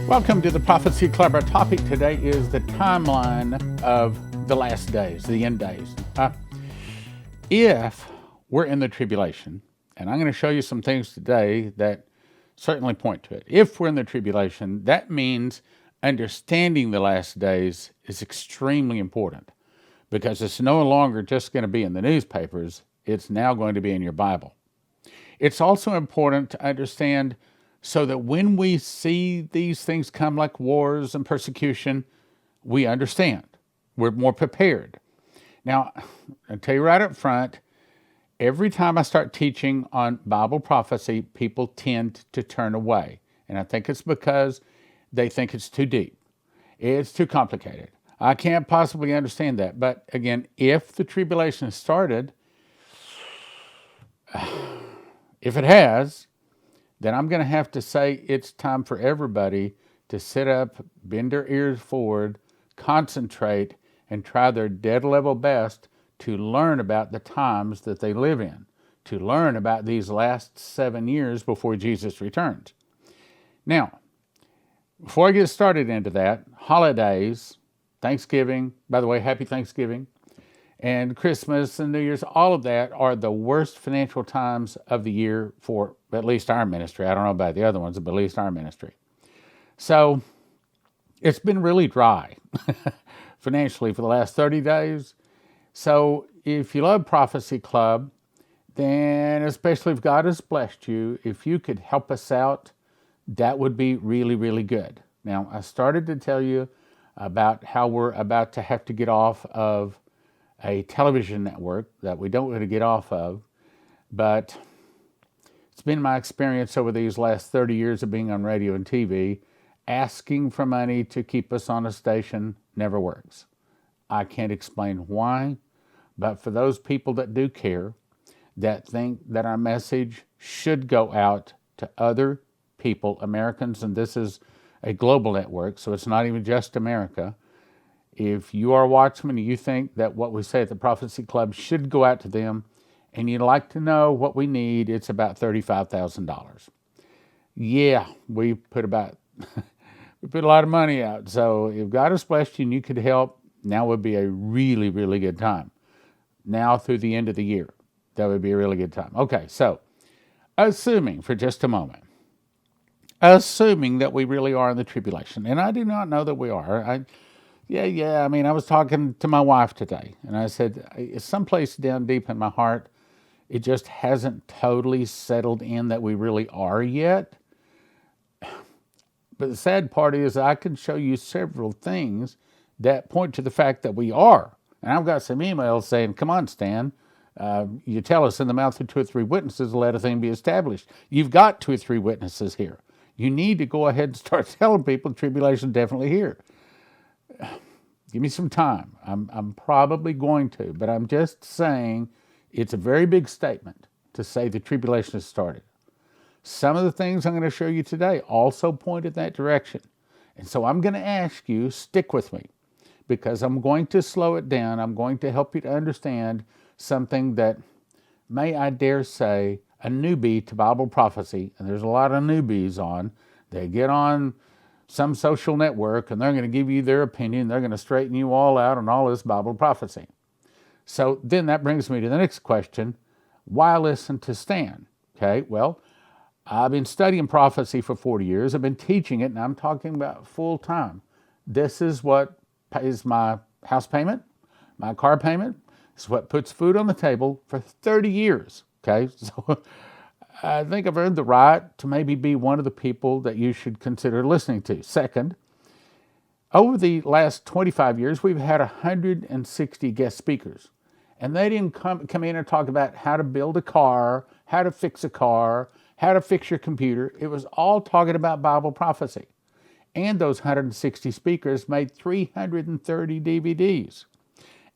Welcome to the Prophecy Club. Our topic today is the timeline of the last days, the end days. If we're in the tribulation, and I'm going to show you some things today that certainly point to it. If we're in the tribulation, that means understanding the last days is extremely important because it's no longer just going to be in the newspapers, it's now going to be in your Bible. It's also important to understand so that when we see these things come like wars and persecution, we understand. We're more prepared. Now, I'll tell you right up front, every time I start teaching on Bible prophecy, people tend to turn away. And I think it's because they think it's too deep. It's too complicated. I can't possibly understand that. But again, if the tribulation has started, if it has, then I'm going to have to say it's time for everybody to sit up, bend their ears forward, concentrate, and try their dead level best to learn about the times that they live in, to learn about these last 7 years before Jesus returns. Now, before I get started into that, holidays, Thanksgiving, by the way, happy Thanksgiving, and Christmas and New Year's, all of that are the worst financial times of the year for at least our ministry. I don't know about the other ones, but at least our ministry. So it's been really dry financially for the last 30 days. So if you love Prophecy Club, then especially if God has blessed you, if you could help us out, that would be really, really good. Now, I started to tell you about how we're about to have to get off of a television network that we don't want to get off of, but it's been my experience over these last 30 years of being on radio and TV, asking for money to keep us on a station never works. I can't explain why, but for those people that do care, that think that our message should go out to other people, Americans, and this is a global network, so it's not even just America. If you are a watchman and you think that what we say at the Prophecy Club should go out to them and you'd like to know what we need, it's about $35,000. Yeah, we put a lot of money out. So if God has blessed you and you could help, now would be a really, really good time. Now through the end of the year, that would be a really good time. Okay, so assuming for just a moment, assuming that we really are in the tribulation, and I do not know that we are. I mean, I was talking to my wife today, and I said, someplace down deep in my heart, it just hasn't totally settled in that we really are yet. But the sad part is I can show you several things that point to the fact that we are. And I've got some emails saying, come on, Stan, you tell us in the mouth of 2 or 3 witnesses, let a thing be established. You've got 2 or 3 witnesses here. You need to go ahead and start telling people the tribulation is definitely here. Give me some time. I'm probably going to, but I'm just saying it's a very big statement to say the tribulation has started. Some of the things I'm going to show you today also point in that direction. And so I'm going to ask you, stick with me, because I'm going to slow it down. I'm going to help you to understand something that may, I dare say, a newbie to Bible prophecy, and there's a lot of newbies on, they get on some social network, and they're going to give you their opinion. They're going to straighten you all out on all this Bible prophecy. So then that brings me to the next question. Why listen to Stan? Okay, well, I've been studying prophecy for 40 years. I've been teaching it, and I'm talking about full time. This is what pays my house payment, my car payment. This is what puts food on the table for 30 years. Okay, so I think I've earned the right to maybe be one of the people that you should consider listening to. Second, over the last 25 years, we've had 160 guest speakers. And they didn't come in and talk about how to build a car, how to fix a car, how to fix your computer. It was all talking about Bible prophecy. And those 160 speakers made 330 DVDs,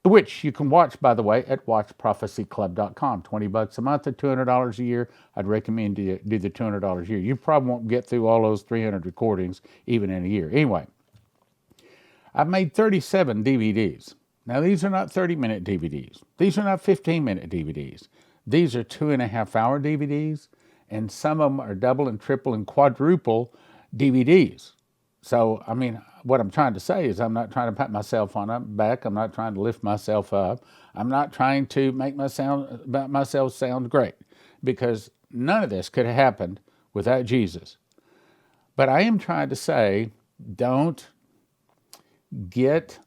which you can watch, by the way, at watchprophecyclub.com. $20 a month or $200 a year. I'd recommend you do the $200 a year. You probably won't get through all those 300 recordings even in a year. Anyway, I've made 37 DVDs. Now, these are not 30-minute DVDs. These are not 15-minute DVDs. These are 2.5-hour DVDs, and some of them are double and triple and quadruple DVDs. So, I mean, what I'm trying to say is I'm not trying to pat myself on the back. I'm not trying to lift myself up. I'm not trying to make myself sound great, because none of this could have happened without Jesus. But I am trying to say, don't make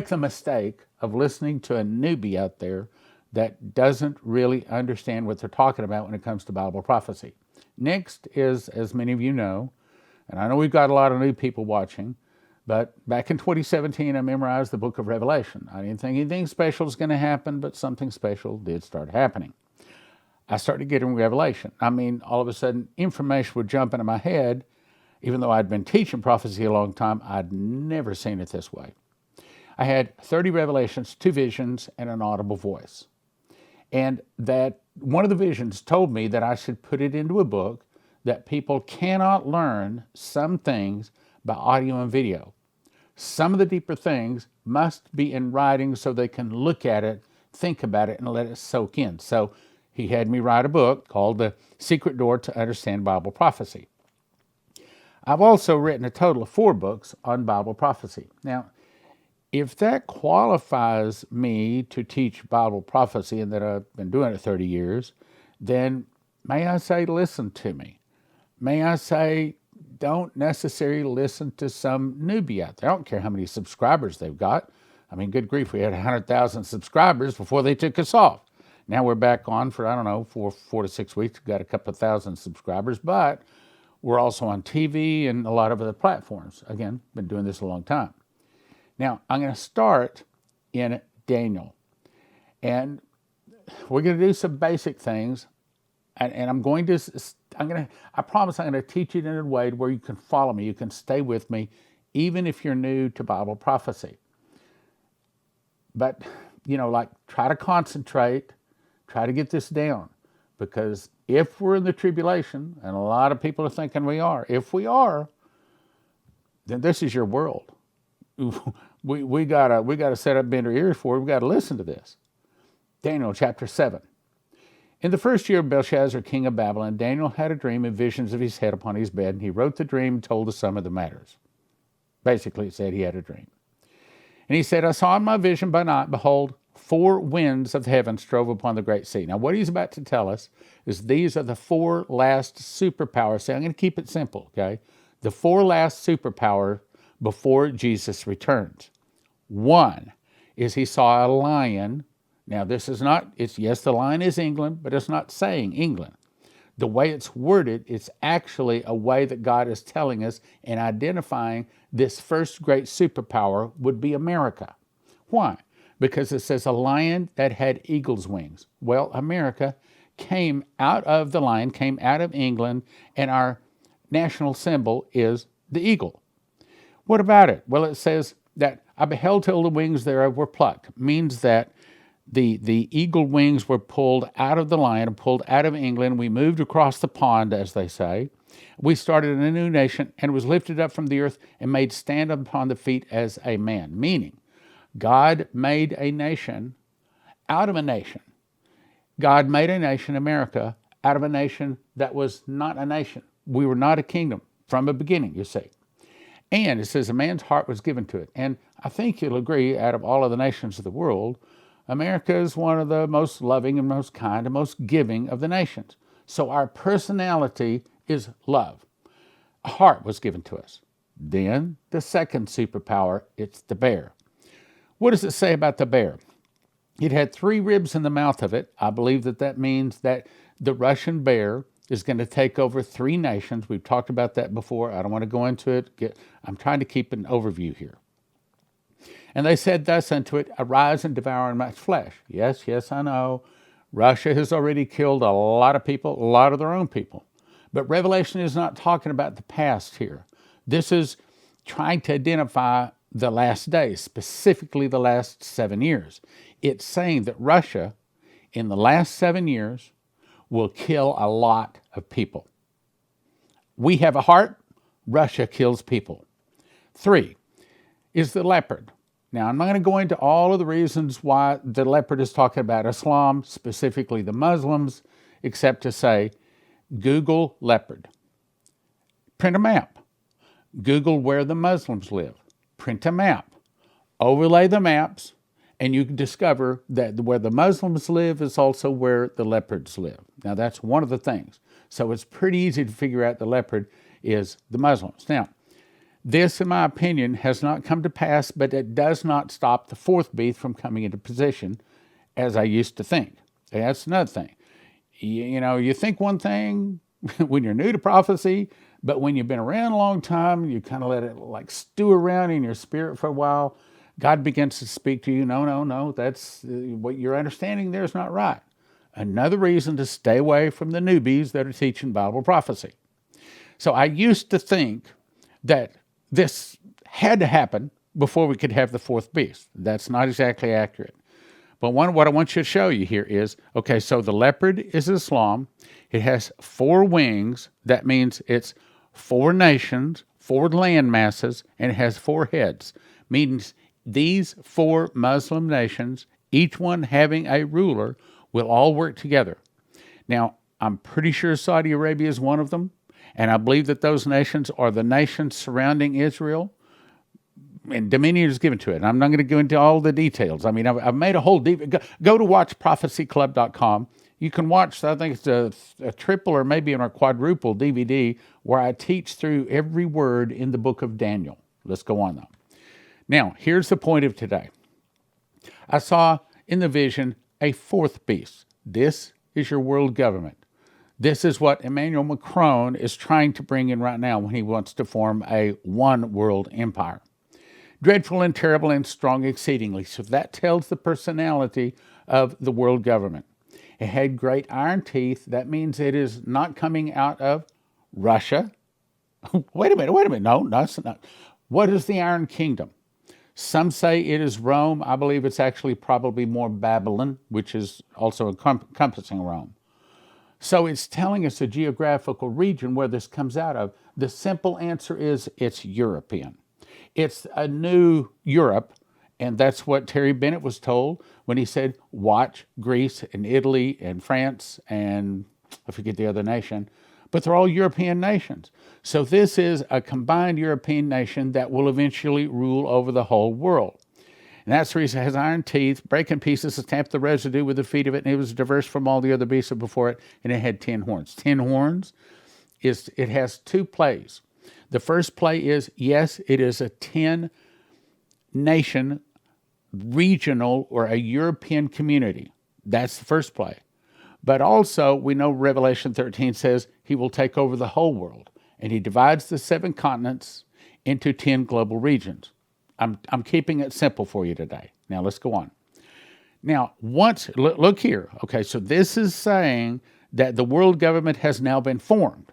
the mistake of listening to a newbie out there that doesn't really understand what they're talking about when it comes to Bible prophecy. Next is, as many of you know, and I know we've got a lot of new people watching, but back in 2017, I memorized the book of Revelation. I didn't think anything special was going to happen, but something special did start happening. I started getting Revelation. I mean, all of a sudden, information would jump into my head. Even though I'd been teaching prophecy a long time, I'd never seen it this way. I had 30 revelations, 2 visions, and an audible voice. And that one of the visions told me that I should put it into a book, that people cannot learn some things by audio and video. Some of the deeper things must be in writing so they can look at it, think about it, and let it soak in. So he had me write a book called The Secret Door to Understand Bible Prophecy. I've also written a total of 4 books on Bible prophecy. Now, if that qualifies me to teach Bible prophecy, and that I've been doing it 30 years, then may I say, listen to me. May I say, don't necessarily listen to some newbie out there. I don't care how many subscribers they've got. I mean, good grief, we had 100,000 subscribers before they took us off. Now we're back on for, I don't know, 4 to 6 weeks. We've got a couple of thousand subscribers, but we're also on TV and a lot of other platforms. Again, been doing this a long time. Now, I'm going to start in Daniel. And we're going to do some basic things. And I promise I'm going to teach it in a way where you can follow me. You can stay with me, even if you're new to Bible prophecy. But, try to concentrate, try to get this down. Because if we're in the tribulation, and a lot of people are thinking we are, if we are, then this is your world. We gotta set up bend our ears for it. We gotta listen to this. Daniel chapter 7. In the first year of Belshazzar, king of Babylon, Daniel had a dream and visions of his head upon his bed, and he wrote the dream and told the sum of the matters. Basically, it said he had a dream. And he said, I saw in my vision by night, behold, 4 winds of heaven strove upon the great sea. Now, what he's about to tell us is these are the 4 last superpowers. See, I'm going to keep it simple, okay? The 4 last superpowers before Jesus returns. 1 is he saw a lion. Now, yes, the lion is England, but it's not saying England. The way it's worded, it's actually a way that God is telling us and identifying this first great superpower would be America. Why? Because it says a lion that had eagle's wings. Well, America came out of the lion, came out of England, and our national symbol is the eagle. What about it? Well, it says that I beheld till the wings thereof were plucked. Means that the eagle wings were pulled out of the lion, pulled out of England. We moved across the pond, as they say. We started a new nation and was lifted up from the earth and made stand upon the feet as a man. Meaning, God made a nation out of a nation. God made a nation, America, out of a nation that was not a nation. We were not a kingdom from the beginning, you see. And it says a man's heart was given to it. And I think you'll agree, out of all of the nations of the world, America is one of the most loving and most kind and most giving of the nations. So our personality is love. A heart was given to us. Then the second superpower, it's the bear. What does it say about the bear? It had 3 ribs in the mouth of it. I believe that means that the Russian bear is going to take over 3 nations. We've talked about that before. I don't want to go into it. I'm trying to keep an overview here. And they said thus unto it, arise and devour much flesh. Yes, I know. Russia has already killed a lot of people, a lot of their own people. But Revelation is not talking about the past here. This is trying to identify the last days, specifically the last 7 years. It's saying that Russia, in the last 7 years, will kill a lot of people. We have a heart, Russia kills people. 3 is the leopard. Now, I'm not going to go into all of the reasons why the leopard is talking about Islam, specifically the Muslims, except to say, Google leopard. Print a map. Google where the Muslims live, print a map, overlay the maps, and you can discover that where the Muslims live is also where the leopards live. Now, that's one of the things. So it's pretty easy to figure out the leopard is the Muslims. Now, this, in my opinion, has not come to pass, but it does not stop the fourth beast from coming into position, as I used to think. And that's another thing. You think one thing when you're new to prophecy, but when you've been around a long time, you kind of let it like stew around in your spirit for a while. God begins to speak to you. No, that's what you're understanding there is not right. Another reason to stay away from the newbies that are teaching Bible prophecy. So I used to think that this had to happen before we could have the fourth beast. That's not exactly accurate. But what I want you to show you here is, okay, so the leopard is Islam. It has 4 wings. That means it's 4 nations, 4 land masses, and it has 4 heads. Means these 4 Muslim nations, each one having a ruler, will all work together. Now, I'm pretty sure Saudi Arabia is one of them, and I believe that those nations are the nations surrounding Israel, and dominion is given to it. And I'm not going to go into all the details. I mean, I've made a whole deep... Go to watchprophecyclub.com. You can watch, I think it's a triple or maybe a quadruple DVD where I teach through every word in the book of Daniel. Let's go on, though. Now, here's the point of today. I saw in the vision a fourth beast. This is your world government. This is what Emmanuel Macron is trying to bring in right now when he wants to form a one world empire. Dreadful and terrible and strong exceedingly. So that tells the personality of the world government. It had great iron teeth. That means it is not coming out of Russia. Wait a minute. No, it's not. What is the Iron Kingdom? Some say it is Rome. I believe it's actually probably more Babylon, which is also encompassing Rome. So it's telling us a geographical region where this comes out of. The simple answer is it's European. It's a new Europe, and that's what Terry Bennett was told when he said, watch Greece and Italy and France and I forget the other nation, but they're all European nations. So this is a combined European nation that will eventually rule over the whole world. And that's the reason it has iron teeth, breaking pieces to stamp the residue with the feet of it, and it was diverse from all the other beasts before it, and it had 10 horns. 10 horns, it has 2 plays. The first play is, yes, it is a 10-nation regional or a European community. That's the first play. But also, we know Revelation 13 says he will take over the whole world, and he divides the 7 continents into 10 global regions. I'm keeping it simple for you today. Now, let's go on. Now, look here. Okay, so this is saying that the world government has now been formed.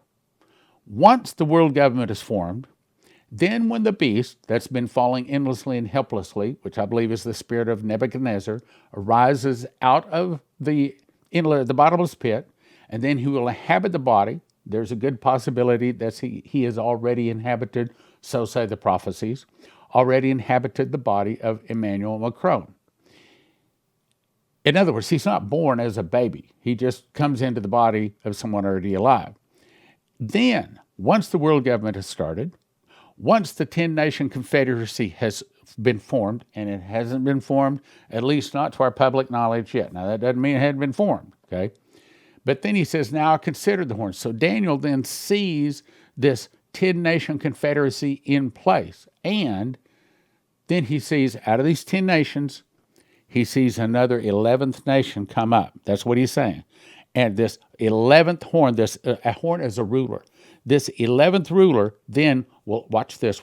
Once the world government is formed, then when the beast that's been falling endlessly and helplessly, which I believe is the spirit of Nebuchadnezzar, arises out of the bottomless pit, and then he will inhabit the body. There's a good possibility that he is already inhabited, so say the prophecies, already inhabited the body of Emmanuel Macron. In other words, he's not born as a baby. He just comes into the body of someone already alive. Then, once the world government has started, once the 10-nation confederacy has been formed, and it hasn't been formed, at least not to our public knowledge yet. Now, that doesn't mean it hadn't been formed, okay? But then he says, now consider the horns. So Daniel then sees this 10-nation confederacy in place. And then he sees, out of these 10 nations, he sees another 11th nation come up. That's what he's saying. And this 11th horn, a horn is a ruler. This 11th ruler then, well, watch this,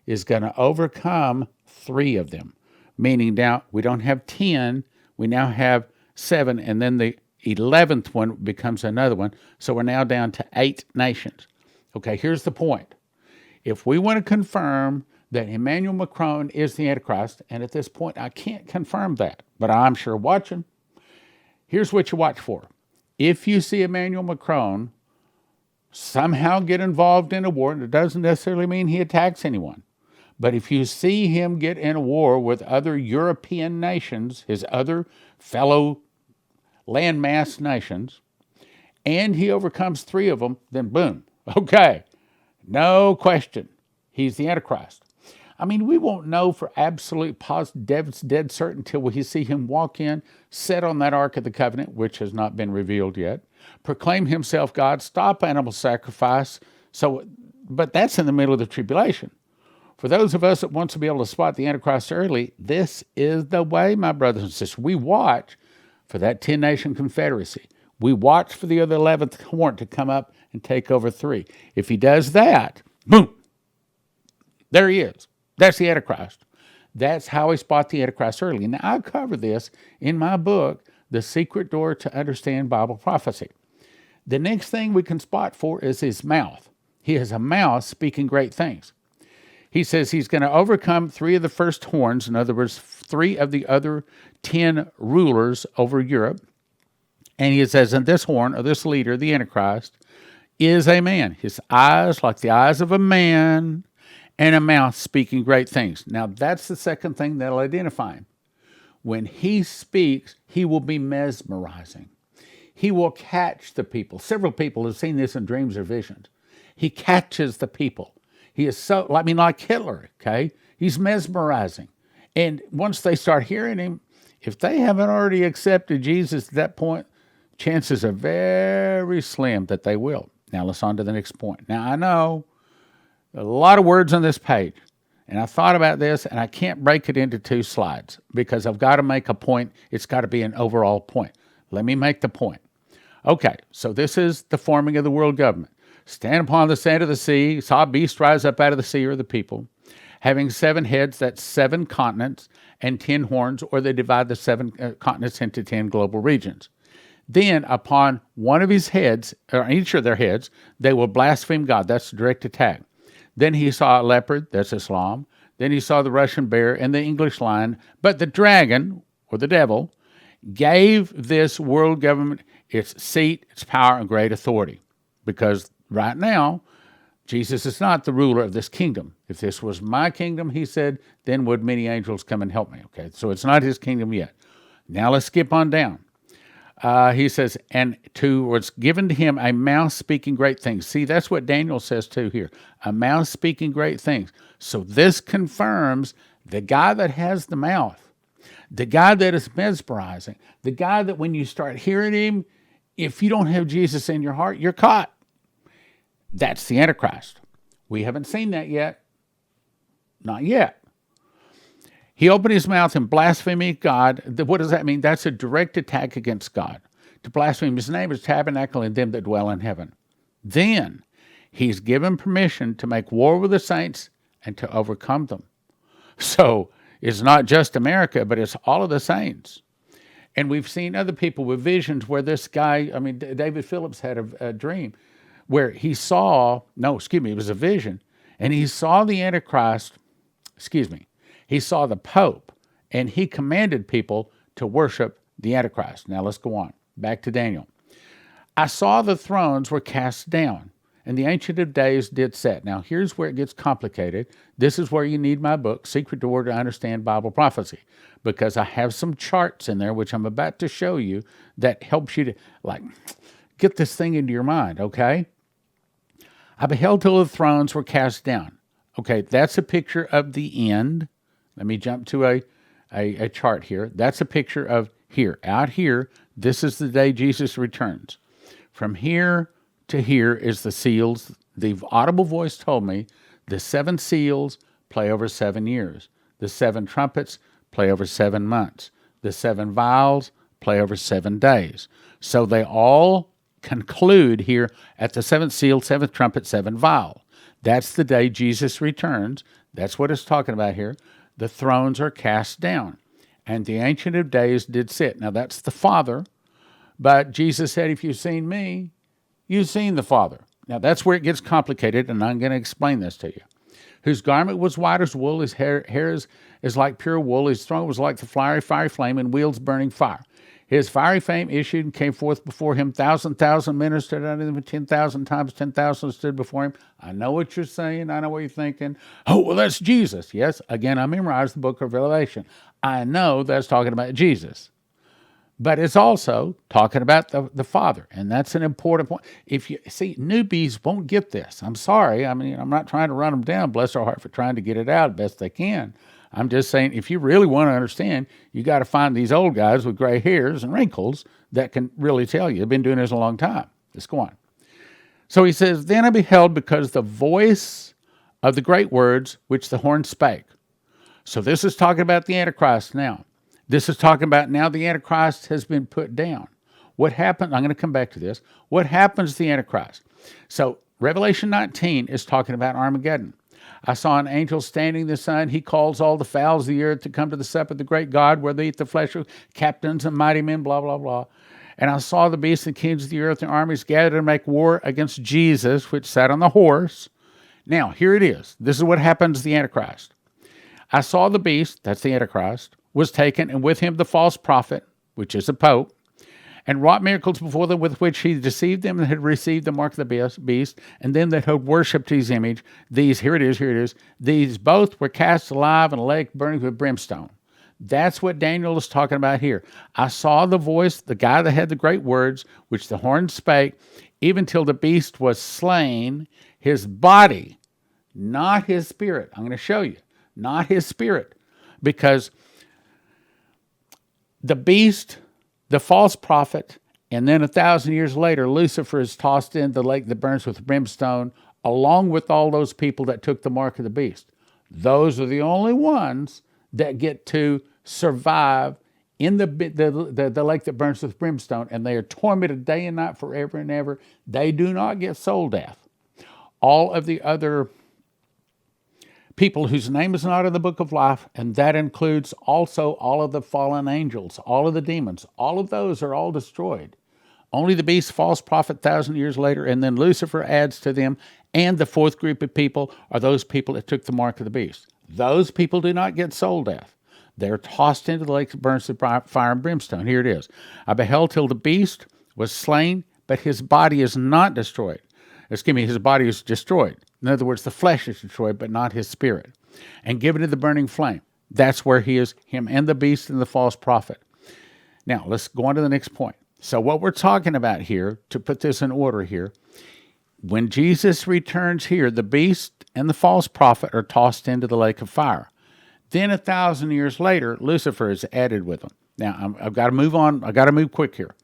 is going to overcome 3 of them. Meaning now we don't have 10, we now have 7, and then the 11th one becomes another one. So we're now down to 8 nations. Okay, here's the point. If we want to confirm that Emmanuel Macron is the Antichrist, and at this point I can't confirm that, but I'm sure watching, here's what you watch for. If you see Emmanuel Macron somehow get involved in a war, it doesn't necessarily mean he attacks anyone. But if you see him get in a war with other European nations, his other fellow landmass nations, and he overcomes 3 of them, then boom. Okay, no question. He's the Antichrist. I mean, we won't know for absolute dead certain until we see him walk in, sit on that Ark of the Covenant, which has not been revealed yet, proclaim himself God, stop animal sacrifice. But that's in the middle of the tribulation. For those of us that want to be able to spot the Antichrist early, this is the way, my brothers and sisters. We watch for that 10-nation confederacy. We watch for the other 11th horn to come up and take over 3. If he does that, boom, there he is. That's the Antichrist. That's how we spot the Antichrist early. Now, I cover this in my book, The Secret Door to Understand Bible Prophecy. The next thing we can spot for is his mouth. He has a mouth speaking great things. He says he's going to overcome 3 of the first horns, in other words, 3 of the other 10 rulers over Europe. And he says, and this horn, or this leader, the Antichrist, is a man. His eyes like the eyes of a man, and a mouth speaking great things. Now, that's the second thing that'll identify him. When he speaks, he will be mesmerizing. He will catch the people. Several people have seen this in dreams or visions. He catches the people. He is so, like Hitler, okay? He's mesmerizing. And once they start hearing him, if they haven't already accepted Jesus at that point, chances are very slim that they will. Now, let's on to the next point. Now, I know a lot of words on this page, and I thought about this, and I can't break it into 2 slides because I've got to make a point. It's got to be an overall point. Let me make the point. Okay, so this is the forming of the world government. Stand upon the sand of the sea, saw a beast rise up out of the sea, or the people, having 7 heads, that's 7 continents, and 10 horns, or they divide the 7 continents into 10 global regions. Then upon one of his heads, or each of their heads, they will blaspheme God. That's a direct attack. Then he saw a leopard, that's Islam. Then he saw the Russian bear and the English lion. But the dragon, or the devil, gave this world government its seat, its power, and great authority. Because right now, Jesus is not the ruler of this kingdom. If this was my kingdom, he said, then would many angels come and help me. Okay, so it's not his kingdom yet. Now let's skip on down. He says, and was given to him a mouth speaking great things. See, that's what Daniel says too here. A mouth speaking great things. So this confirms the guy that has the mouth, the guy that is mesmerizing, the guy that when you start hearing him, if you don't have Jesus in your heart, you're caught. That's the Antichrist. We haven't seen that yet. Not yet. He opened his mouth in blasphemy of God. What does that mean? That's a direct attack against God. To blaspheme his name is tabernacle in them that dwell in heaven. Then he's given permission to make war with the saints and to overcome them. So it's not just America, but it's all of the saints. And we've seen other people with visions where this guy, David Phillips had a dream where he saw, it was a vision, and he saw the Antichrist, he saw the Pope, and he commanded people to worship the Antichrist. Now let's go on. Back to Daniel. I saw the thrones were cast down, and the Ancient of Days did set. Now here's where it gets complicated. This is where you need my book, Secret Door to Understand Bible Prophecy, because I have some charts in there, which I'm about to show you, that helps you to, get this thing into your mind, okay? I beheld till the thrones were cast down. Okay, that's a picture of the end. Let me jump to a chart here. That's a picture of here. Out here, this is the day Jesus returns. From here to here is the seals. The audible voice told me the 7 seals play over 7 years. The 7 trumpets play over 7 months. The 7 vials play over 7 days. So they all conclude here at the 7th seal, 7th trumpet, 7th vial. That's the day Jesus returns. That's what it's talking about here. The thrones are cast down, and the Ancient of Days did sit. Now that's the Father, but Jesus said, if you've seen me, you've seen the Father. Now that's where it gets complicated, and I'm going to explain this to you. Whose garment was white as wool, his hair is like pure wool, his throne was like the fiery flame, and wheels burning fire. His fiery fame issued and came forth before him. 1,000 ministered unto him, 10,000 times 10,000 stood before him. I know what you're saying. I know what you're thinking. Oh, well, that's Jesus. Yes, again, I memorized the book of Revelation. I know that's talking about Jesus. But it's also talking about the Father, and that's an important point. If you see, newbies won't get this. I'm sorry. I mean, I'm not trying to run them down. Bless their heart for trying to get it out best they can. I'm just saying, if you really want to understand, you got to find these old guys with gray hairs and wrinkles that can really tell you. They've been doing this a long time. Let's go on. So he says, then I beheld because the voice of the great words which the horn spake. So this is talking about the Antichrist now. This is talking about now the Antichrist has been put down. What happened? I'm going to come back to this. What happens to the Antichrist? So Revelation 19 is talking about Armageddon. I saw an angel standing in the sun. He calls all the fowls of the earth to come to the supper of the great God, where they eat the flesh of captains and mighty men, blah, blah, blah. And I saw the beasts and kings of the earth and armies gathered to make war against Jesus, which sat on the horse. Now, here it is. This is what happens to the Antichrist. I saw the beast, that's the Antichrist, was taken, and with him the false prophet, which is the Pope, and wrought miracles before them, with which he deceived them that had received the mark of the beast, and them that had worshipped his image. These, here it is, these both were cast alive in a lake burning with brimstone. That's what Daniel is talking about here. I saw the voice, the guy that had the great words, which the horn spake, even till the beast was slain, his body, not his spirit. I'm going to show you, not his spirit, because the beast, the false prophet, and then 1,000 years later, Lucifer is tossed into the lake that burns with brimstone, along with all those people that took the mark of the beast. Those are the only ones that get to survive in the lake that burns with brimstone, and they are tormented day and night forever and ever. They do not get soul death. All of the other people whose name is not in the book of life, and that includes also all of the fallen angels, all of the demons, all of those are all destroyed. Only the beast, false prophet, 1,000 years later, and then Lucifer adds to them, and the fourth group of people are those people that took the mark of the beast. Those people do not get soul death. They're tossed into the lake that burns with fire and brimstone. Here it is. I beheld till the beast was slain, but his body is not destroyed. His body is destroyed. In other words, the flesh is destroyed, but not his spirit. And given to the burning flame. That's where he is, him and the beast and the false prophet. Now, let's go on to the next point. So what we're talking about here, to put this in order here, when Jesus returns here, the beast and the false prophet are tossed into the lake of fire. Then 1,000 years later, Lucifer is added with them. Now, I've got to move on. I've got to move quick here.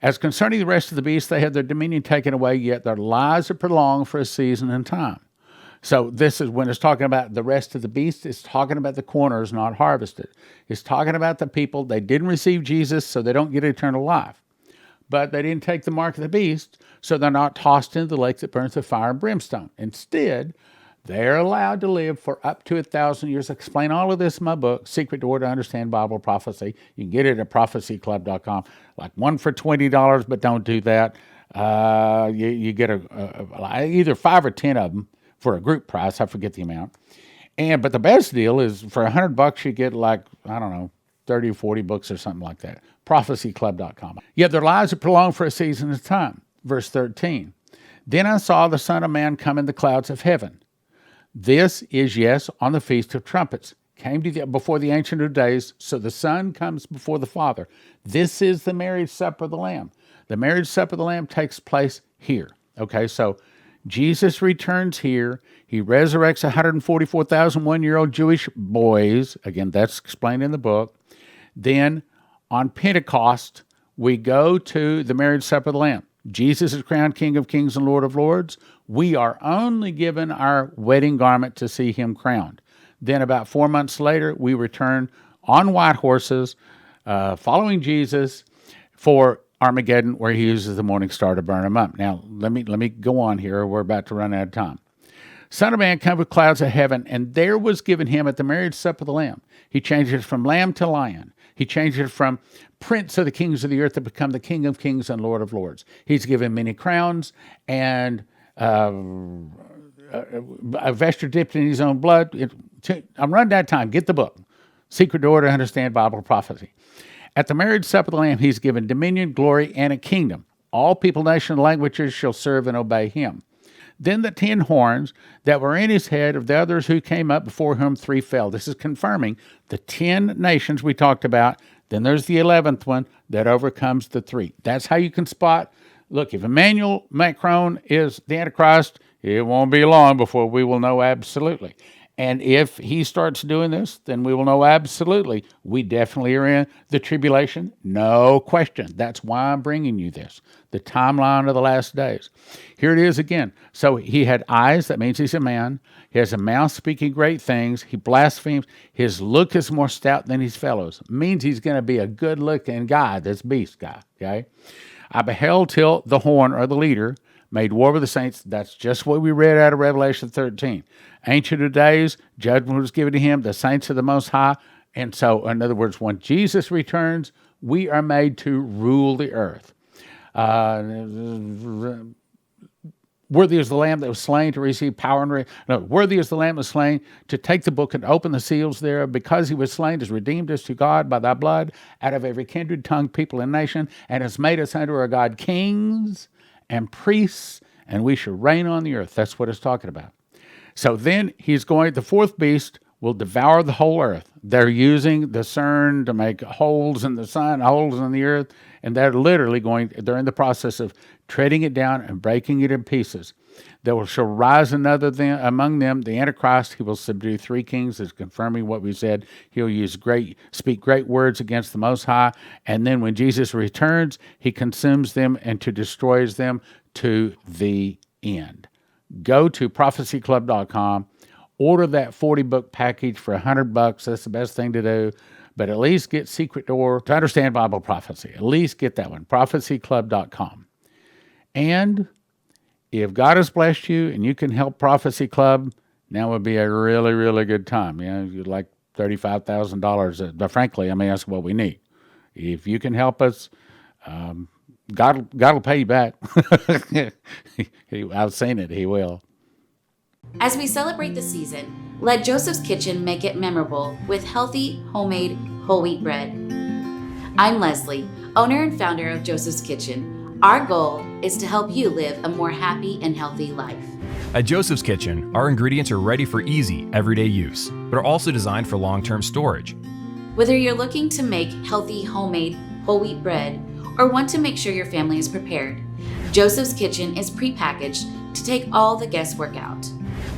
As concerning the rest of the beasts, they had their dominion taken away, yet their lives are prolonged for a season and time. So this is when it's talking about the rest of the beasts, it's talking about the corners not harvested. It's talking about the people, they didn't receive Jesus, so they don't get eternal life. But they didn't take the mark of the beast, so they're not tossed into the lake that burns with fire and brimstone. Instead, they're allowed to live for up to 1,000 years. I explain all of this in my book, Secret Door to Understand Bible Prophecy. You can get it at prophecyclub.com. Like one for $20, but don't do that. You get either 5 or 10 of them for a group price. I forget the amount. But the best deal is for $100, you get like, I don't know, 30 or 40 books or something like that. prophecyclub.com. Yet their lives are prolonged for a season of time. Verse 13. Then I saw the Son of Man come in the clouds of heaven. This is, yes, on the Feast of Trumpets. Came before the Ancient of Days, so the Son comes before the Father. This is the marriage supper of the Lamb. The marriage supper of the Lamb takes place here. Okay, so Jesus returns here. He resurrects 144,000 one-year-old Jewish boys. Again, that's explained in the book. Then on Pentecost, we go to the marriage supper of the Lamb. Jesus is crowned King of Kings and Lord of Lords. We are only given our wedding garment to see him crowned. Then about 4 months later, we return on white horses, following Jesus for Armageddon, where he uses the morning star to burn them up. Now, let me go on here. We're about to run out of time. Son of Man come with clouds of heaven, and there was given him at the marriage supper of the Lamb. He changed it from lamb to lion. He changed it from prince of the kings of the earth to become the King of Kings and Lord of Lords. He's given many crowns and a vesture dipped in his own blood. I'm running out of time. Get the book. Secret Door to Understand Bible Prophecy. At the marriage supper of the Lamb, he's given dominion, glory, and a kingdom. All people, nations, and languages shall serve and obey him. Then the 10 horns that were in his head of the others who came up before whom 3 fell. This is confirming the 10 nations we talked about. Then there's the 11th one that overcomes the 3. That's how you can spot. Look, if Emmanuel Macron is the Antichrist, it won't be long before we will know absolutely. And if he starts doing this, then we will know absolutely we definitely are in the tribulation. No question. That's why I'm bringing you this, the timeline of the last days. Here it is again. So he had eyes. That means he's a man. He has a mouth speaking great things. He blasphemes. His look is more stout than his fellows. Means he's going to be a good-looking guy, this beast guy, okay? I beheld till the horn, or the leader, made war with the saints. That's just what we read out of Revelation 13. Ancient of Days, judgment was given to him, the saints of the Most High. And so, in other words, when Jesus returns, we are made to rule the earth. Worthy is the Lamb that was slain to receive power and worthy is the Lamb that was slain to take the book and open the seals thereof, because he was slain, has redeemed us to God by thy blood out of every kindred, tongue, people, and nation, and has made us unto our God kings and priests, and we shall reign on the earth. That's what it's talking about. So then the fourth beast will devour the whole earth. They're using the CERN to make holes in the sun, holes in the earth, and they're they're in the process of treading it down and breaking it in pieces. There shall rise another among them, the Antichrist. He will subdue 3 kings, is confirming what we said. He'll speak great words against the Most High, and then when Jesus returns, he consumes them and destroys them to the end. Go to prophecyclub.com, order that 40-book package for $100. That's the best thing to do. But at least get Secret Door to Understand Bible Prophecy. At least get that one, prophecyclub.com. And if God has blessed you and you can help Prophecy Club, now would be a really, really good time. You'd like $35,000. But frankly, that's what we need. If you can help us, God will pay you back. I've seen it. He will. As we celebrate the season, let Joseph's Kitchen make it memorable with healthy, homemade, whole wheat bread. I'm Leslie, owner and founder of Joseph's Kitchen. Our goal is to help you live a more happy and healthy life. At Joseph's Kitchen, our ingredients are ready for easy, everyday use, but are also designed for long-term storage. Whether you're looking to make healthy, homemade, whole wheat bread, or want to make sure your family is prepared, Joseph's Kitchen is prepackaged to take all the guesswork out.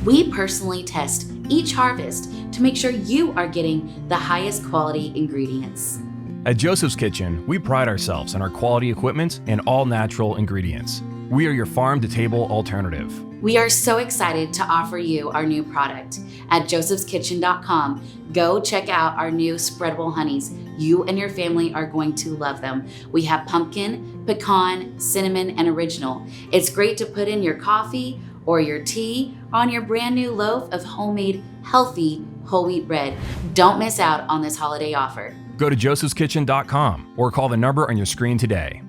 We personally test each harvest to make sure you are getting the highest quality ingredients. At Joseph's Kitchen, we pride ourselves on our quality equipment and all natural ingredients. We are your farm-to-table alternative. We are so excited to offer you our new product. At josephskitchen.com, go check out our new spreadable honeys. You and your family are going to love them. We have pumpkin, pecan, cinnamon, and original. It's great to put in your coffee or your tea on your brand new loaf of homemade, healthy, whole wheat bread. Don't miss out on this holiday offer. Go to josephskitchen.com or call the number on your screen today.